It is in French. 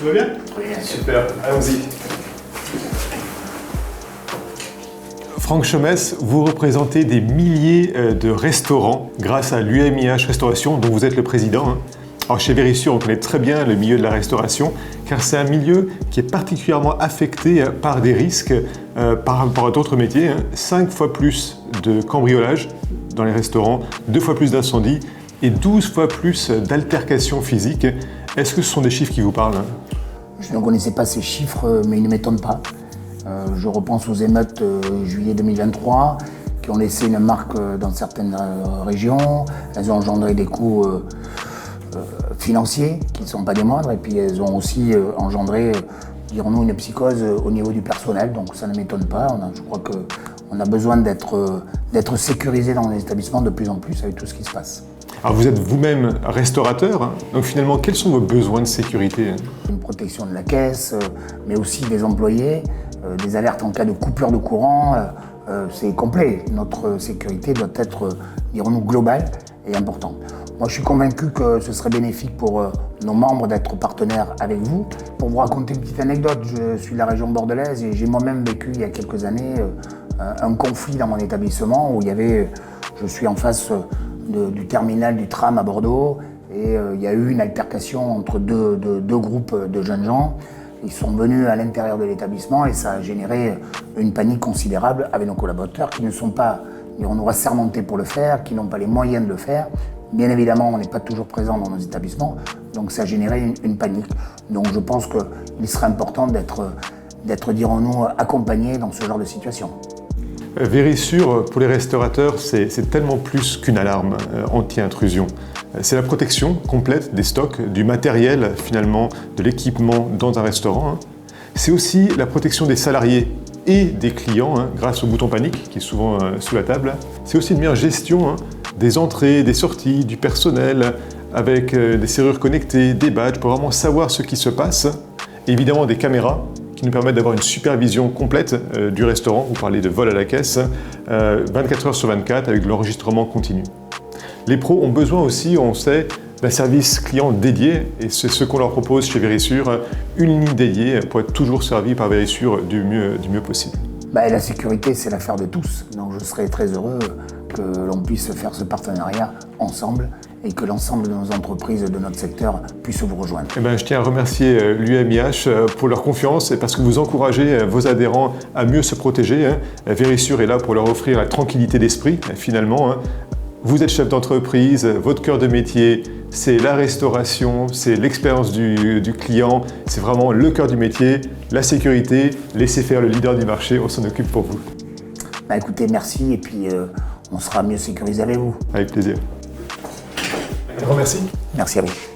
Tout va bien? Oui. Super, allons-y. Franck Chomès, vous représentez des milliers de restaurants grâce à l'UMIH Restauration, dont vous êtes le président. Alors chez Verisure, on connaît très bien le milieu de la restauration, car c'est un milieu qui est particulièrement affecté par des risques par rapport à d'autres métiers. 5 fois plus de cambriolage dans les restaurants, 2 fois plus d'incendies et 12 fois plus d'altercations physiques. Est-ce que ce sont des chiffres qui vous parlent? Je ne connaissais pas ces chiffres, mais ils ne m'étonnent pas. Je repense aux émeutes juillet 2023, qui ont laissé une marque dans certaines régions. Elles ont engendré des coûts financiers qui ne sont pas des moindres, et puis elles ont aussi engendré, dirons-nous, une psychose au niveau du personnel. Donc ça ne m'étonne pas. Je crois qu'on a besoin d'être sécurisé dans les établissements de plus en plus avec tout ce qui se passe. Alors vous êtes vous-même restaurateur, donc finalement, quels sont vos besoins de sécurité? Une protection de la caisse, mais aussi des employés, des alertes en cas de coupure de courant, c'est complet. Notre sécurité doit être, dirons-nous, globale et importante. Moi, je suis convaincu que ce serait bénéfique pour nos membres d'être partenaires avec vous. Pour vous raconter une petite anecdote, je suis de la région bordelaise et j'ai moi-même vécu il y a quelques années un conflit dans mon établissement où je suis en face du terminal du tram à Bordeaux et il y a eu une altercation entre deux groupes de jeunes gens. Ils sont venus à l'intérieur de l'établissement et ça a généré une panique considérable avec nos collaborateurs qui ne sont pas, dirons-nous, assermentés pour le faire, qui n'ont pas les moyens de le faire. Bien évidemment, on n'est pas toujours présent dans nos établissements, donc ça a généré une panique. Donc je pense qu'il serait important d'être, dirons-nous, accompagné dans ce genre de situation. Verisure, pour les restaurateurs, c'est tellement plus qu'une alarme anti-intrusion. C'est la protection complète des stocks, du matériel, finalement, de l'équipement dans un restaurant. C'est aussi la protection des salariés et des clients, grâce au bouton panique, qui est souvent sous la table. C'est aussi une meilleure gestion des entrées, des sorties, du personnel, avec des serrures connectées, des badges, pour vraiment savoir ce qui se passe. Et évidemment, des caméras qui nous permettent d'avoir une supervision complète du restaurant. Vous parlez de vol à la caisse, 24 heures sur 24 avec de l'enregistrement continu. Les pros ont besoin aussi, on sait, d'un service client dédié et c'est ce qu'on leur propose chez Verisure, une ligne dédiée pour être toujours servi par Verisure du mieux possible. La sécurité, c'est l'affaire de tous. Donc je serais très heureux que l'on puisse faire ce partenariat ensemble et que l'ensemble de nos entreprises de notre secteur puissent vous rejoindre. Je tiens à remercier l'UMIH pour leur confiance et parce que vous encouragez vos adhérents à mieux se protéger. Verisure est là pour leur offrir la tranquillité d'esprit, finalement. Vous êtes chef d'entreprise, votre cœur de métier, c'est la restauration, c'est l'expérience du client, c'est vraiment le cœur du métier, la sécurité, laissez faire le leader du marché, on s'en occupe pour vous. Écoutez, merci et puis on sera mieux sécurisé avec vous. Avec plaisir. Un grand merci. Merci à vous.